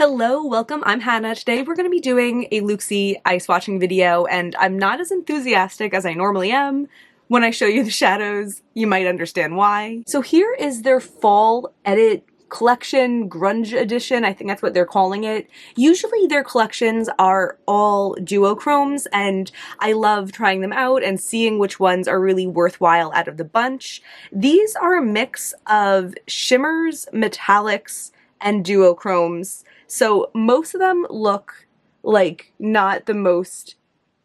Hello, welcome, I'm Hannah. Today we're going to be doing a Looxi eye swatching video, and I'm not as enthusiastic as I normally am. When I show you the shadows, you might understand why. So here is their fall edit collection, grunge edition, I think that's what they're calling it. Usually their collections are all duochromes, and I love trying them out and seeing which ones are really worthwhile out of the bunch. These are a mix of shimmers, metallics, and duochromes. So most of them look like not the most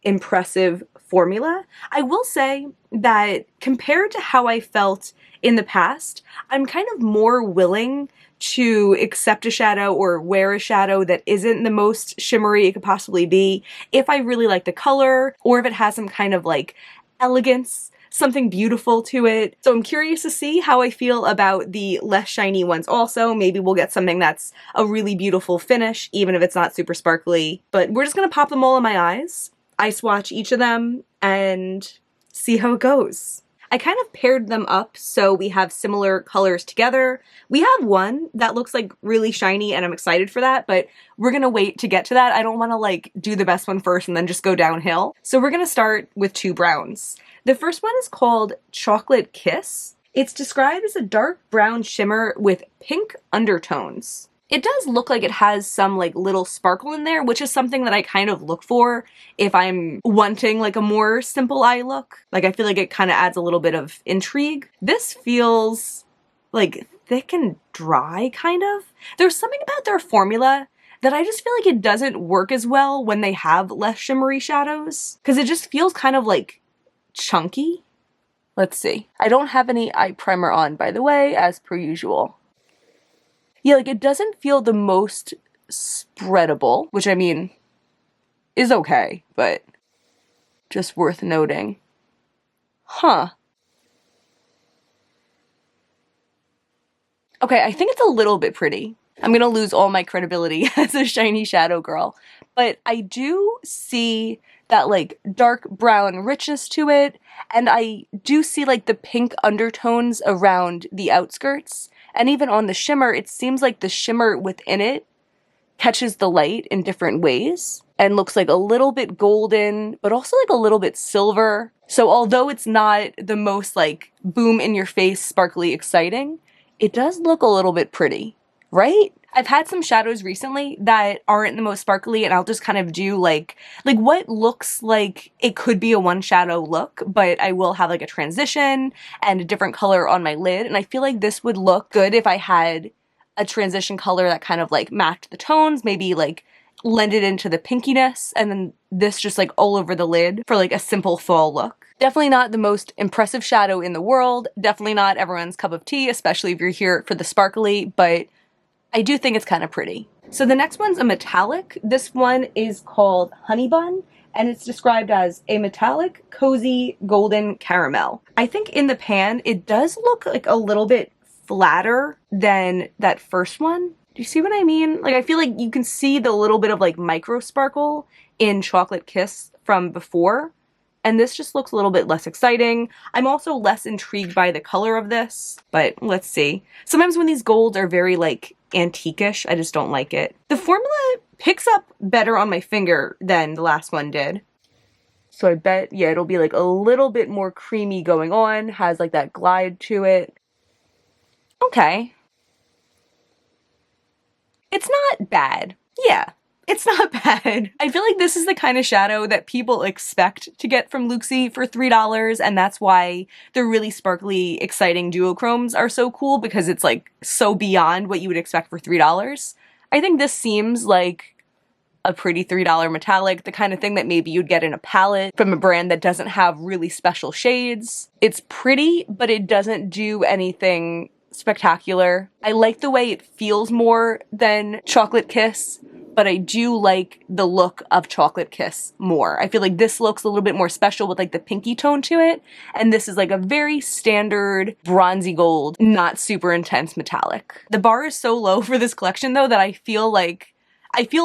impressive formula. I will say that compared to how I felt in the past, I'm kind of more willing to accept a shadow or wear a shadow that isn't the most shimmery it could possibly be if I really like the color or if it has some kind of like elegance, something beautiful to it. So I'm curious to see how I feel about the less shiny ones also. Maybe we'll get something that's a really beautiful finish, even if it's not super sparkly. But we're just gonna pop them all in my eyes, eye swatch each of them, and see how it goes. I kind of paired them up so we have similar colors together. We have one that looks like really shiny and I'm excited for that, but we're gonna wait to get to that. I don't wanna like do the best one first and then just go downhill. So we're gonna start with two browns. The first one is called Chocolate Kiss. It's described as a dark brown shimmer with pink undertones. It does look like it has some like little sparkle in there, which is something that I kind of look for if I'm wanting like a more simple eye look. Like I feel like it kind of adds a little bit of intrigue. This feels like thick and dry kind of. There's something about their formula that I just feel like it doesn't work as well when they have less shimmery shadows, because it just feels kind of like chunky. Let's see. I don't have any eye primer on, by the way, as per usual. Yeah, like it doesn't feel the most spreadable, which I mean is okay, but just worth noting. Huh. Okay, I think it's a little bit pretty. I'm gonna lose all my credibility as a shiny shadow girl, but I do see that like dark brown richness to it, and I do see like the pink undertones around the outskirts, and even on the shimmer, it seems like the shimmer within it catches the light in different ways and looks like a little bit golden, but also like a little bit silver. So although it's not the most like boom in your face, sparkly, exciting, it does look a little bit pretty, right? I've had some shadows recently that aren't the most sparkly, and I'll just kind of do like what looks like it could be a one shadow look, but I will have like a transition and a different color on my lid, and I feel like this would look good if I had a transition color that kind of like matched the tones, maybe like lended into the pinkiness, and then this just like all over the lid for like a simple fall look. Definitely not the most impressive shadow in the world, definitely not everyone's cup of tea, especially if you're here for the sparkly, but I do think it's kind of pretty. So the next one's a metallic. This one is called Honeybun, and it's described as a metallic, cozy, golden caramel. I think in the pan, it does look like a little bit flatter than that first one. Do you see what I mean? Like, I feel like you can see the little bit of like micro sparkle in Chocolate Kiss from before, and this just looks a little bit less exciting. I'm also less intrigued by the color of this, but let's see. Sometimes when these golds are very like antique-ish, I just don't like it. The formula picks up better on my finger than the last one did. So I bet, yeah, it'll be like a little bit more creamy going on, has like that glide to it. Okay. It's not bad. Yeah. It's not bad. I feel like this is the kind of shadow that people expect to get from Looxi for $3, and that's why the really sparkly, exciting duochromes are so cool, because it's like so beyond what you would expect for $3. I think this seems like a pretty $3 metallic, the kind of thing that maybe you'd get in a palette from a brand that doesn't have really special shades. It's pretty, but it doesn't do anything spectacular. I like the way it feels more than Chocolate Kiss, but I do like the look of Chocolate Kiss more. I feel like this looks a little bit more special with like the pinky tone to it, and this is like a very standard bronzy gold, not super intense metallic. The bar is so low for this collection though that I feel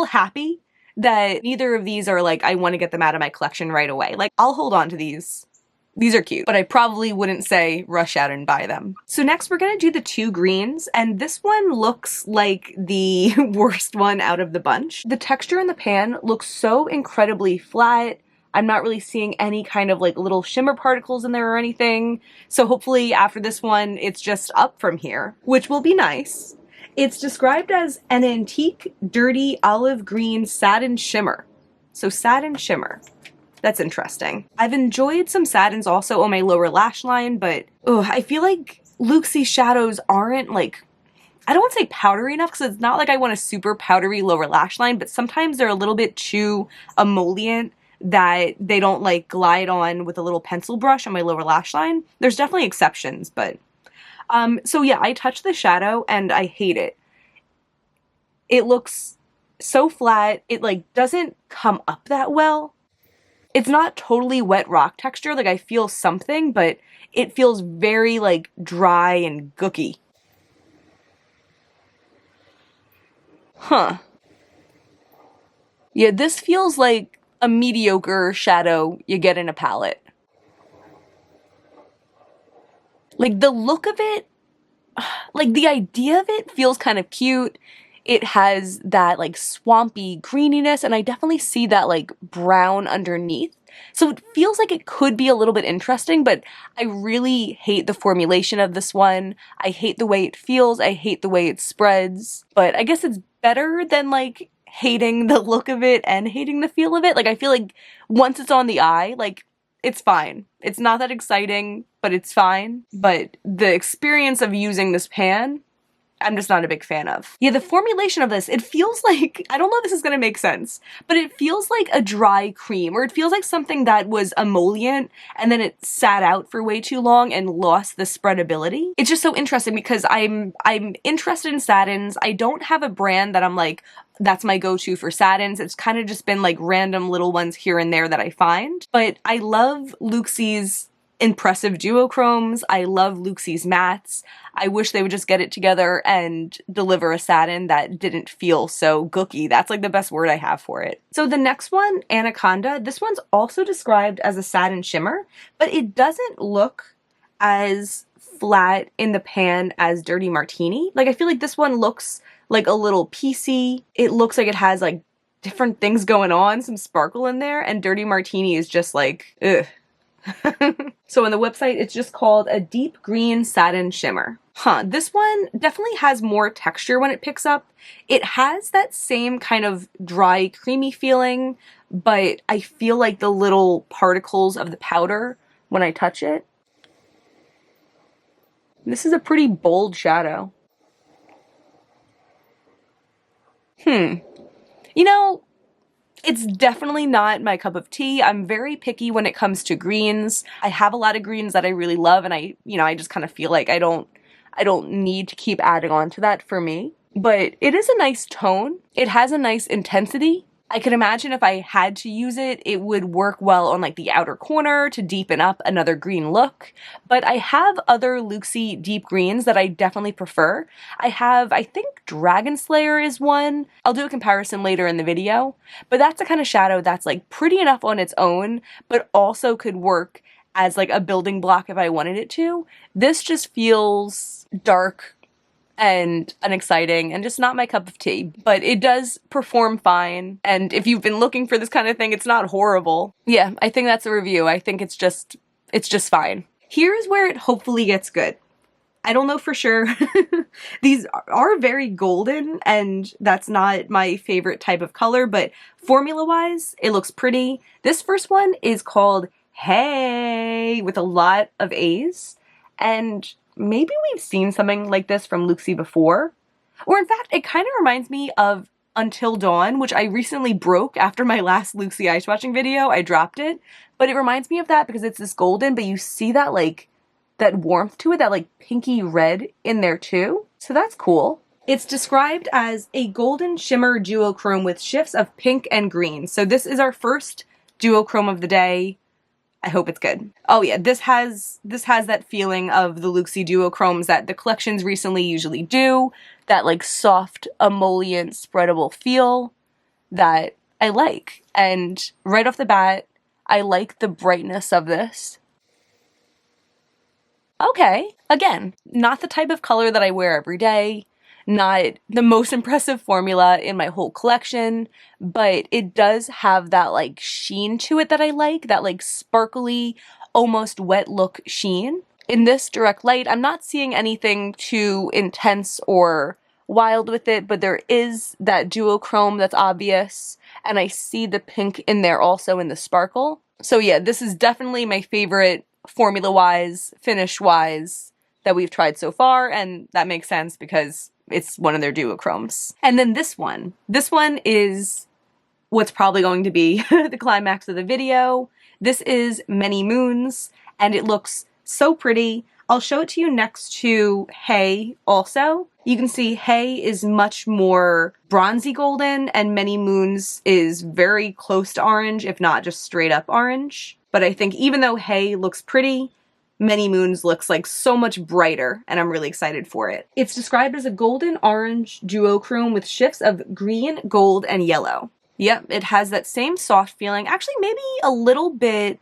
happy that neither of these are like I want to get them out of my collection right away. Like I'll hold on to these These are cute, but I probably wouldn't say rush out and buy them. So next we're gonna do the two greens, and this one looks like the worst one out of the bunch. The texture in the pan looks so incredibly flat. I'm not really seeing any kind of like little shimmer particles in there or anything. So hopefully after this one, it's just up from here, which will be nice. It's described as an antique, dirty olive green satin shimmer. So satin shimmer. That's interesting. I've enjoyed some satins also on my lower lash line, but I feel like Looxi shadows aren't like, I don't want to say powdery enough because it's not like I want a super powdery lower lash line, but sometimes they're a little bit too emollient that they don't like glide on with a little pencil brush on my lower lash line. There's definitely exceptions, but so yeah, I touched the shadow and I hate it. It looks so flat. It like doesn't come up that well. It's not totally wet rock texture, like I feel something, but it feels very like dry and gooky. Huh. Yeah, this feels like a mediocre shadow you get in a palette. Like the look of it, like the idea of it feels kind of cute. It has that like swampy greeniness, and I definitely see that like brown underneath. So it feels like it could be a little bit interesting, but I really hate the formulation of this one. I hate the way it feels. I hate the way it spreads, but I guess it's better than like hating the look of it and hating the feel of it. Like I feel like once it's on the eye, like it's fine. It's not that exciting, but it's fine. But the experience of using this pan, I'm just not a big fan of. Yeah, the formulation of this, it feels like, I don't know if this is gonna make sense, but it feels like a dry cream, or it feels like something that was emollient and then it sat out for way too long and lost the spreadability. It's just so interesting because I'm interested in satins. I don't have a brand that I'm like, that's my go-to for satins. It's kind of just been like random little ones here and there that I find. But I love Looxi's impressive duochromes. I love Looxi's mattes. I wish they would just get it together and deliver a satin that didn't feel so gooky. That's like the best word I have for it. So the next one, Anaconda, this one's also described as a satin shimmer, but it doesn't look as flat in the pan as Dirty Martini. Like I feel like this one looks like a little piecey. It looks like it has like different things going on, some sparkle in there, and Dirty Martini is just like, ugh. So on the website, it's just called a deep green satin shimmer. This one definitely has more texture when it picks up. It has that same kind of dry, creamy feeling, but I feel like the little particles of the powder when I touch it. This is a pretty bold shadow. You know, it's definitely not my cup of tea. I'm very picky when it comes to greens. I have a lot of greens that I really love, and I just kind of feel like I don't need to keep adding on to that for me. But it is a nice tone. It has a nice intensity. I can imagine if I had to use it, it would work well on like the outer corner to deepen up another green look. But I have other Looxi deep greens that I definitely prefer. I have, I think Dragon Slayer is one. I'll do a comparison later in the video. But that's the kind of shadow that's like pretty enough on its own, but also could work as like a building block if I wanted it to. This just feels dark and unexciting and just not my cup of tea, but it does perform fine. And if you've been looking for this kind of thing, it's not horrible. Yeah, I think that's a review. I think it's just fine. Here's where it hopefully gets good. I don't know for sure. These are very golden, and that's not my favorite type of color, but formula-wise, it looks pretty. This first one is called Haaaaay with a lot of A's, and maybe we've seen something like this from Looxi before. Or in fact, it kind of reminds me of Until Dawn, which I recently broke after my last Looxi eye swatching video. I dropped it. But it reminds me of that because it's this golden, but you see that like, that warmth to it, that like pinky red in there too. So that's cool. It's described as a golden shimmer duochrome with shifts of pink and green. So this is our first duochrome of the day. I hope it's good. Oh yeah, this has that feeling of the Looxi duochromes that the collections recently usually do. That like soft, emollient, spreadable feel that I like. And right off the bat, I like the brightness of this. Okay, again, not the type of color that I wear every day, not the most impressive formula in my whole collection, but it does have that like sheen to it that I like, that like sparkly, almost wet look sheen. In this direct light, I'm not seeing anything too intense or wild with it, but there is that duochrome that's obvious, and I see the pink in there also in the sparkle. So yeah, this is definitely my favorite formula-wise, finish-wise that we've tried so far, and that makes sense because it's one of their duochromes. And then this one. This one is what's probably going to be the climax of the video. This is Many Moons, and it looks so pretty. I'll show it to you next to Haaaaay also. You can see Haaaaay is much more bronzy golden, and Many Moons is very close to orange, if not just straight up orange. But I think even though Haaaaay looks pretty, Many Moons looks like so much brighter, and I'm really excited for it. It's described as a golden orange duochrome with shifts of green, gold, and yellow. Yep, it has that same soft feeling. Actually, maybe a little bit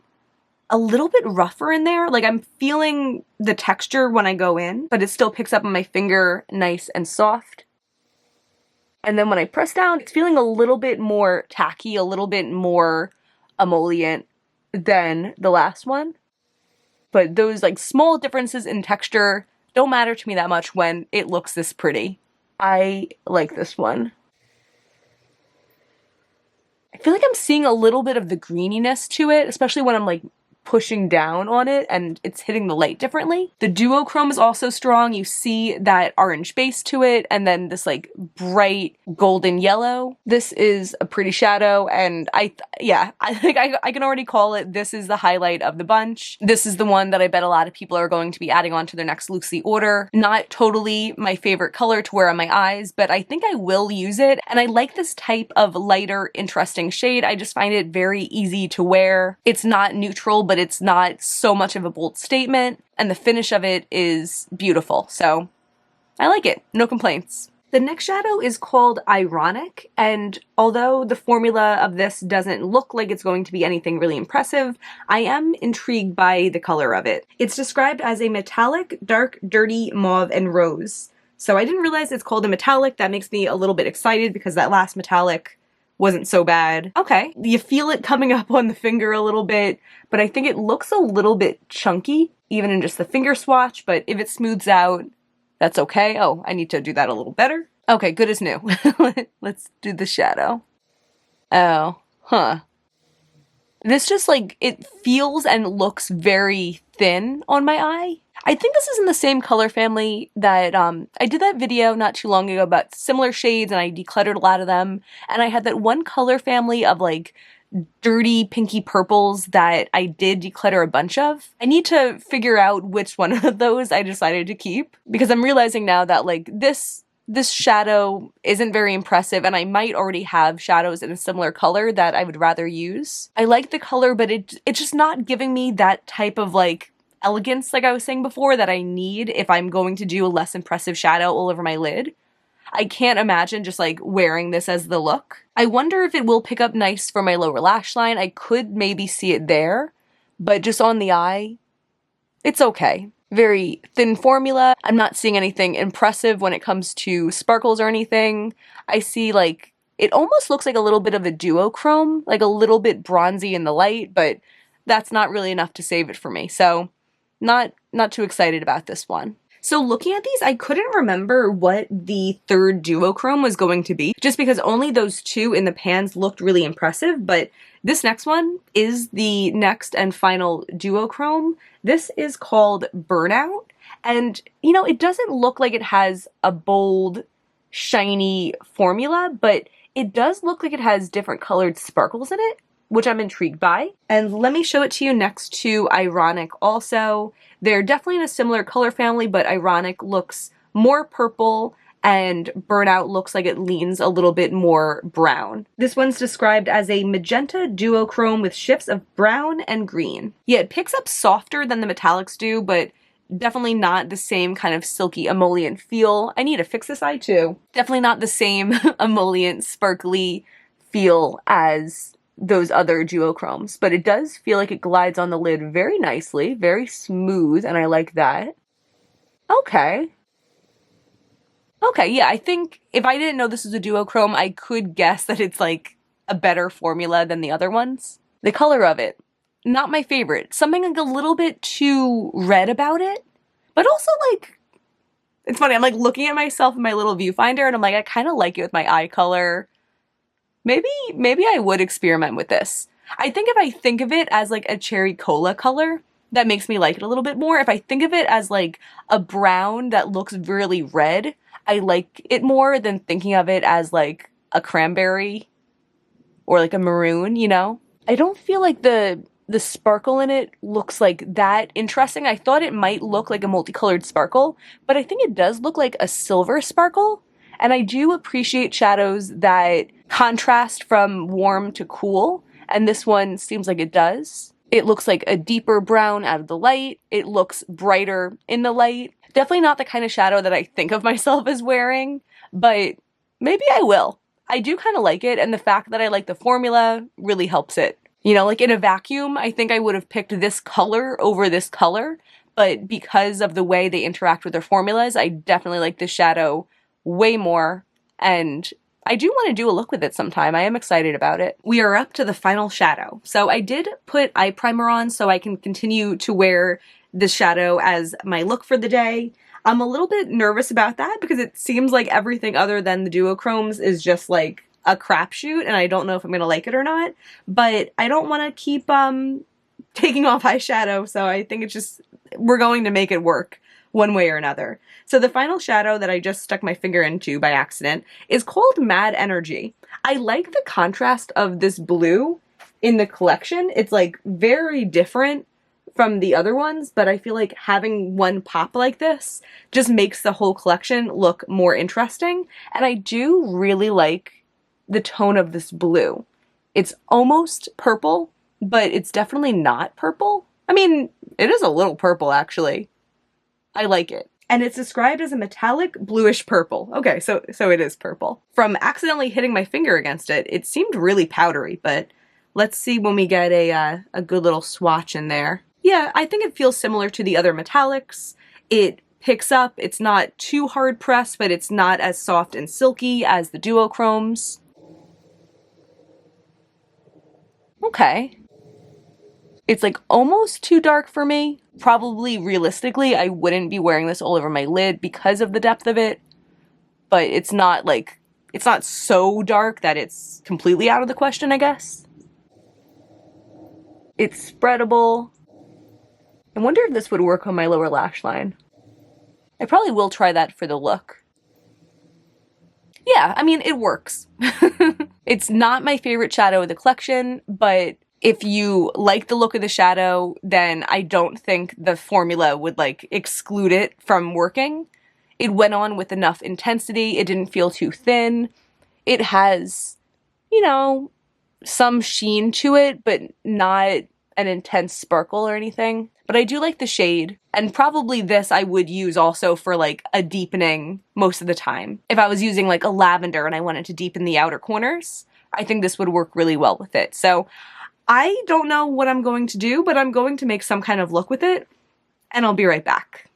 rougher in there. Like I'm feeling the texture when I go in, but it still picks up on my finger nice and soft. And then when I press down, it's feeling a little bit more tacky, a little bit more emollient than the last one. But those like small differences in texture don't matter to me that much when it looks this pretty. I like this one. I feel like I'm seeing a little bit of the greeniness to it, especially when I'm like pushing down on it and it's hitting the light differently. The duochrome is also strong. You see that orange base to it and then this like bright golden yellow. This is a pretty shadow, and I think I can already call it, this is the highlight of the bunch. This is the one that I bet a lot of people are going to be adding on to their next Looxi order. Not totally my favorite color to wear on my eyes, but I think I will use it, and I like this type of lighter, interesting shade. I just find it very easy to wear. It's not neutral, but it's not so much of a bold statement, and the finish of it is beautiful, so I like it. No complaints. The next shadow is called Ironic, and although the formula of this doesn't look like it's going to be anything really impressive, I am intrigued by the color of it. It's described as a metallic, dark, dirty mauve and rose. So I didn't realize it's called a metallic. That makes me a little bit excited because that last metallic wasn't so bad. Okay, you feel it coming up on the finger a little bit, but I think it looks a little bit chunky, even in just the finger swatch, but if it smooths out, that's okay. Oh, I need to do that a little better. Okay, good as new. Let's do the shadow. Oh, huh. This just like, it feels and looks very thin on my eye. I think this is in the same color family that, I did that video not too long ago about similar shades and I decluttered a lot of them. And I had that one color family of like dirty pinky purples that I did declutter a bunch of. I need to figure out which one of those I decided to keep, because I'm realizing now that like this shadow isn't very impressive, and I might already have shadows in a similar color that I would rather use. I like the color, but it's just not giving me that type of like elegance, like I was saying before, that I need if I'm going to do a less impressive shadow all over my lid. I can't imagine just like wearing this as the look. I wonder if it will pick up nice for my lower lash line. I could maybe see it there, but just on the eye, it's okay. Very thin formula. I'm not seeing anything impressive when it comes to sparkles or anything. I see like, it almost looks like a little bit of a duochrome, like a little bit bronzy in the light, but that's not really enough to save it for me. So not too excited about this one. So looking at these, I couldn't remember what the third duochrome was going to be, just because only those two in the pans looked really impressive, but this next one is the next and final duochrome. This is called Burnout, and you know, it doesn't look like it has a bold, shiny formula, but it does look like it has different colored sparkles in it, which I'm intrigued by. And let me show it to you next to Ironic also. They're definitely in a similar color family, but Ironic looks more purple and Burnout looks like it leans a little bit more brown. This one's described as a magenta duochrome with shifts of brown and green. Yeah, it picks up softer than the metallics do, but definitely not the same kind of silky emollient feel. I need to fix this eye too. Definitely not the same emollient, sparkly feel as those other duochromes, but it does feel like it glides on the lid very nicely, very smooth, and I like that. Okay. Okay, yeah, I think if I didn't know this was a duochrome, I could guess that it's like a better formula than the other ones. The color of it, not my favorite. Something like a little bit too red about it, but also like, it's funny, I'm like looking at myself in my little viewfinder and I'm like, I kind of like it with my eye color. Maybe I would experiment with this. I think if I think of it as like a cherry cola color, that makes me like it a little bit more. If I think of it as like a brown that looks really red, I like it more than thinking of it as like a cranberry or like a maroon, you know? I don't feel like the sparkle in it looks like that interesting. I thought it might look like a multicolored sparkle, but I think it does look like a silver sparkle. And I do appreciate shadows that contrast from warm to cool, and this one seems like it does. It looks like a deeper brown out of the light. It looks brighter in the light. Definitely not the kind of shadow that I think of myself as wearing, but maybe I will. I do kind of like it, and the fact that I like the formula really helps it. You know, like in a vacuum, I think I would have picked this color over this color, but because of the way they interact with their formulas, I definitely like this shadow way more, and I do want to do a look with it sometime. I am excited about it. We are up to the final shadow. So I did put eye primer on so I can continue to wear this shadow as my look for the day. I'm a little bit nervous about that because it seems like everything other than the duochromes is just like a crapshoot, and I don't know if I'm gonna like it or not, but I don't want to keep taking off eyeshadow, so I think it's just, we're going to make it work one way or another. So the final shadow that I just stuck my finger into by accident is called Mad Energy. I like the contrast of this blue in the collection. It's like very different from the other ones, but I feel like having one pop like this just makes the whole collection look more interesting. And I do really like the tone of this blue. It's almost purple, but it's definitely not purple. I mean, it is a little purple actually. I like it. And it's described as a metallic bluish purple. Okay, so it is purple. From accidentally hitting my finger against it, it seemed really powdery, but let's see when we get a good little swatch in there. Yeah, I think it feels similar to the other metallics. It picks up, it's not too hard pressed, but it's not as soft and silky as the duochromes. Okay. It's like almost too dark for me. Probably realistically, I wouldn't be wearing this all over my lid because of the depth of it, but it's not like, it's not so dark that it's completely out of the question, I guess. It's spreadable. I wonder if this would work on my lower lash line. I probably will try that for the look. Yeah, I mean, it works. It's not my favorite shadow of the collection, but if you like the look of the shadow, then I don't think the formula would like exclude it from working. It went on with enough intensity. It didn't feel too thin. It has, you know, some sheen to it, but not an intense sparkle or anything. But I do like the shade, and probably this I would use also for like a deepening most of the time. If I was using like a lavender and I wanted to deepen the outer corners, I think this would work really well with it. So I don't know what I'm going to do, but I'm going to make some kind of look with it, and I'll be right back.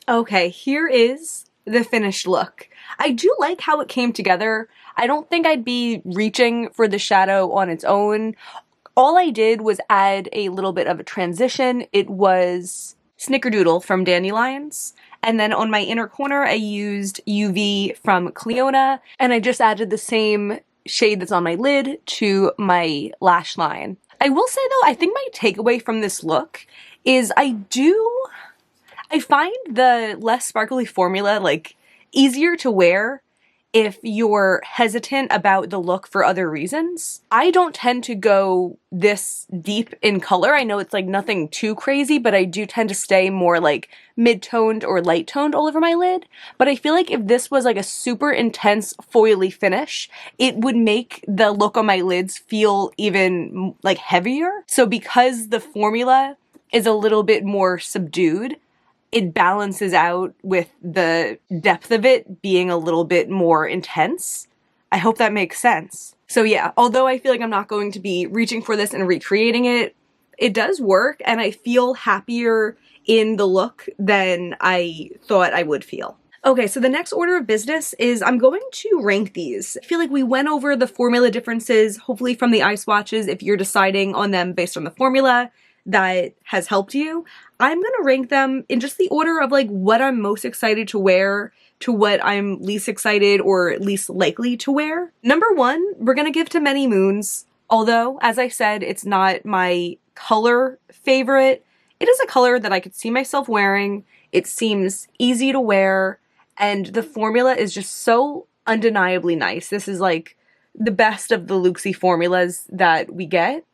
Okay, here is the finished look. I do like how it came together. I don't think I'd be reaching for the shadow on its own. All I did was add a little bit of a transition. It was Snickerdoodle from Dandelions. And then on my inner corner, I used UV from Cleona, and I just added the same shade that's on my lid to my lash line. I will say though, I think my takeaway from this look is I find the less sparkly formula like easier to wear if you're hesitant about the look for other reasons. I don't tend to go this deep in color. I know it's like nothing too crazy, but I do tend to stay more like mid-toned or light-toned all over my lid. But I feel like if this was like a super intense foily finish, it would make the look on my lids feel even like heavier. So because the formula is a little bit more subdued, it balances out with the depth of it being a little bit more intense. I hope that makes sense. So yeah, although I feel like I'm not going to be reaching for this and recreating it, it does work, and I feel happier in the look than I thought I would feel. Okay, so the next order of business is I'm going to rank these. I feel like we went over the formula differences, hopefully from the eye swatches, if you're deciding on them based on the formula that has helped you. I'm gonna rank them in just the order of like what I'm most excited to wear to what I'm least excited or least likely to wear. Number one, we're gonna give to Many Moons. Although, as I said, it's not my color favorite. It is a color that I could see myself wearing. It seems easy to wear, and the formula is just so undeniably nice. This is like the best of the Looxi formulas that we get,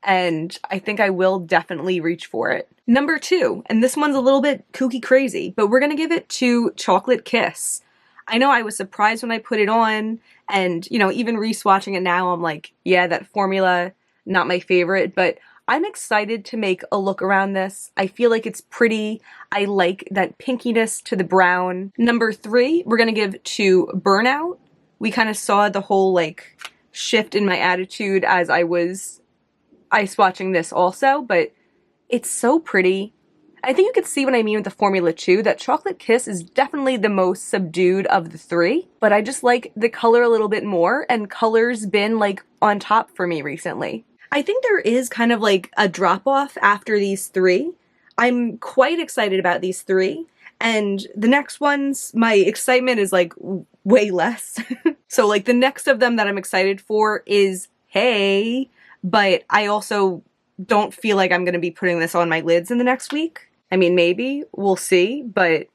and I think I will definitely reach for it. Number two, and this one's a little bit kooky crazy, but we're gonna give it to Chocolate Kiss. I know I was surprised when I put it on, and, you know, even re-swatching it now, I'm like, yeah, that formula, not my favorite, but I'm excited to make a look around this. I feel like it's pretty. I like that pinkiness to the brown. Number three, we're gonna give to Burnout. We kind of saw the whole, like, shift in my attitude as I was eye swatching this also, but it's so pretty. I think you could see what I mean with the formula too, that Chocolate Kiss is definitely the most subdued of the three, but I just like the color a little bit more, and color's been like on top for me recently. I think there is kind of like a drop off after these three. I'm quite excited about these three, and the next ones, my excitement is like way less. So like the next of them that I'm excited for is Hey, but I also don't feel like I'm going to be putting this on my lids in the next week. I mean, maybe, we'll see, but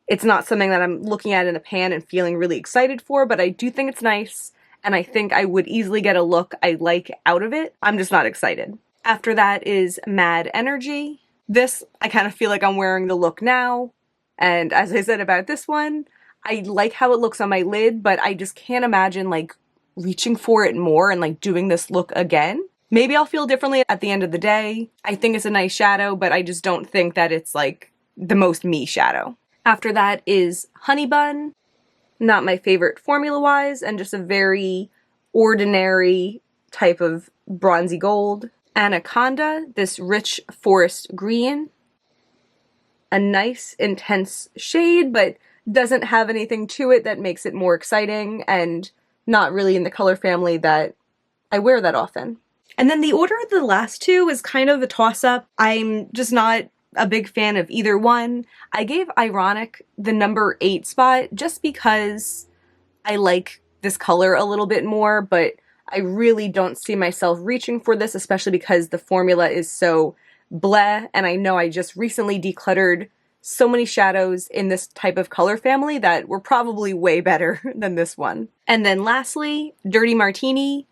it's not something that I'm looking at in the pan and feeling really excited for, but I do think it's nice, and I think I would easily get a look I like out of it. I'm just not excited. After that is Mad Energy. This, I kind of feel like I'm wearing the look now, and as I said about this one, I like how it looks on my lid, but I just can't imagine like reaching for it more and like doing this look again. Maybe I'll feel differently at the end of the day. I think it's a nice shadow, but I just don't think that it's like the most me shadow. After that is Honeybun. Not my favorite formula-wise, and just a very ordinary type of bronzy gold. Anaconda, this rich forest green. A nice, intense shade, but doesn't have anything to it that makes it more exciting, and not really in the color family that I wear that often. And then the order of the last two is kind of a toss-up. I'm just not a big fan of either one. I gave Ironic the number 8 spot just because I like this color a little bit more, but I really don't see myself reaching for this, especially because the formula is so bleh, and I know I just recently decluttered so many shadows in this type of color family that were probably way better than this one. And then lastly, Dirty Martini.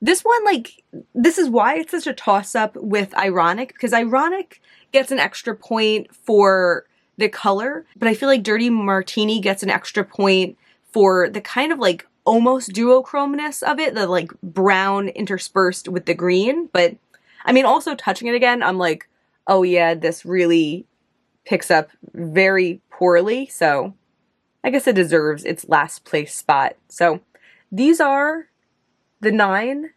This one, like, this is why it's such a toss-up with Ironic, because Ironic gets an extra point for the color, but I feel like Dirty Martini gets an extra point for the kind of like almost duochromeness of it, the like brown interspersed with the green. But I mean, also touching it again, I'm like, oh yeah, this really picks up very poorly, so I guess it deserves its last place spot. So these are the 9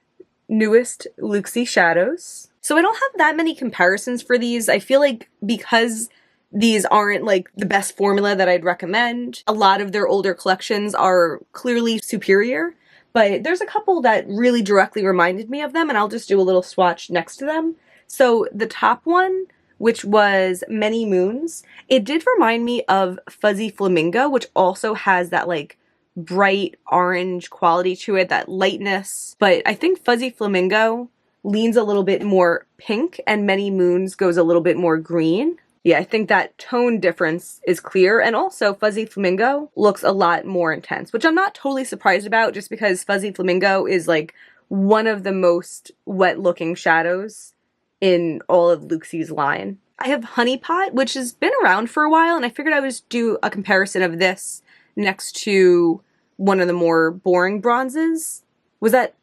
newest Looxi shadows. So I don't have that many comparisons for these. I feel like because these aren't like the best formula that I'd recommend, a lot of their older collections are clearly superior, but there's a couple that really directly reminded me of them, and I'll just do a little swatch next to them. So the top one, which was Many Moons, it did remind me of Fuzzy Flamingo, which also has that like bright orange quality to it, that lightness. But I think Fuzzy Flamingo leans a little bit more pink and Many Moons goes a little bit more green. Yeah, I think that tone difference is clear, and also Fuzzy Flamingo looks a lot more intense, which I'm not totally surprised about just because Fuzzy Flamingo is like one of the most wet looking shadows in all of Looxi's line. I have Honey Pot, which has been around for a while, and I figured I would just do a comparison of this next to one of the more boring bronzes. Was that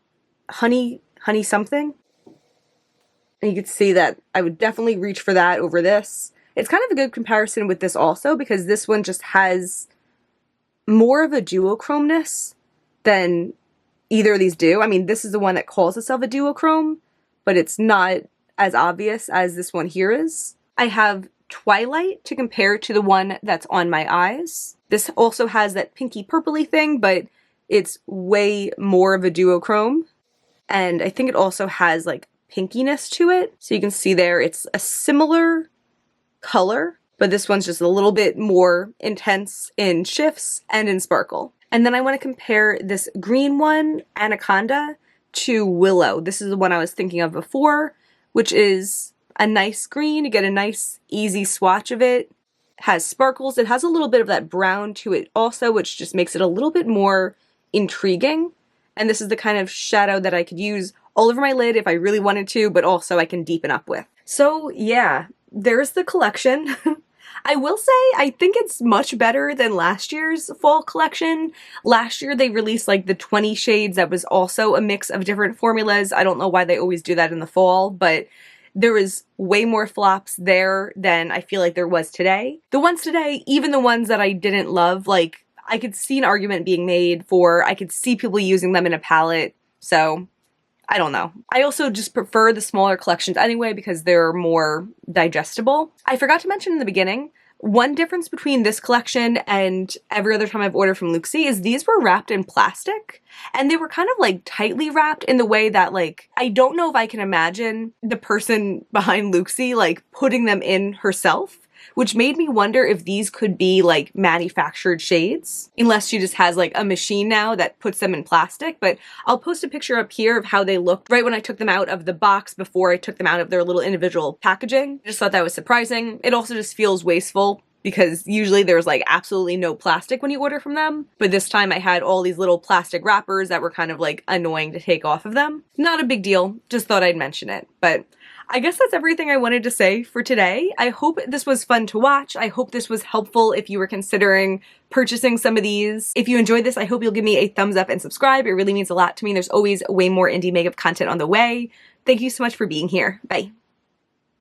Honey something? And you could see that I would definitely reach for that over this. It's kind of a good comparison with this also, because this one just has more of a duochromeness than either of these do. I mean, this is the one that calls itself a duochrome, but it's not as obvious as this one here is. I have Twilight to compare to the one that's on my eyes. This also has that pinky purpley thing, but it's way more of a duochrome. And I think it also has like pinkiness to it. So you can see there, it's a similar color, but this one's just a little bit more intense in shifts and in sparkle. And then I want to compare this green one, Anaconda, to Willow. This is the one I was thinking of before, which is a nice green. You get a nice, easy swatch of it. It has sparkles. It has a little bit of that brown to it also, which just makes it a little bit more intriguing. And this is the kind of shadow that I could use all over my lid if I really wanted to, but also I can deepen up with. So yeah, there's the collection. I will say, I think it's much better than last year's fall collection. Last year they released like the 20 shades that was also a mix of different formulas. I don't know why they always do that in the fall, but there was way more flops there than I feel like there was today. The ones today, even the ones that I didn't love, like I could see an argument being made for, I could see people using them in a palette, so I don't know. I also just prefer the smaller collections anyway because they're more digestible. I forgot to mention in the beginning, one difference between this collection and every other time I've ordered from Looxi is these were wrapped in plastic, and they were kind of like tightly wrapped in the way that like, I don't know if I can imagine the person behind Looxi like putting them in herself, which made me wonder if these could be like manufactured shades, unless she just has like a machine now that puts them in plastic. But I'll post a picture up here of how they looked right when I took them out of the box before I took them out of their little individual packaging. I just thought that was surprising. It also just feels wasteful because usually there's like absolutely no plastic when you order from them. But this time I had all these little plastic wrappers that were kind of like annoying to take off of them. Not a big deal, just thought I'd mention it. But I guess that's everything I wanted to say for today. I hope this was fun to watch. I hope this was helpful if you were considering purchasing some of these. If you enjoyed this, I hope you'll give me a thumbs up and subscribe. It really means a lot to me. There's always way more indie makeup content on the way. Thank you so much for being here. Bye.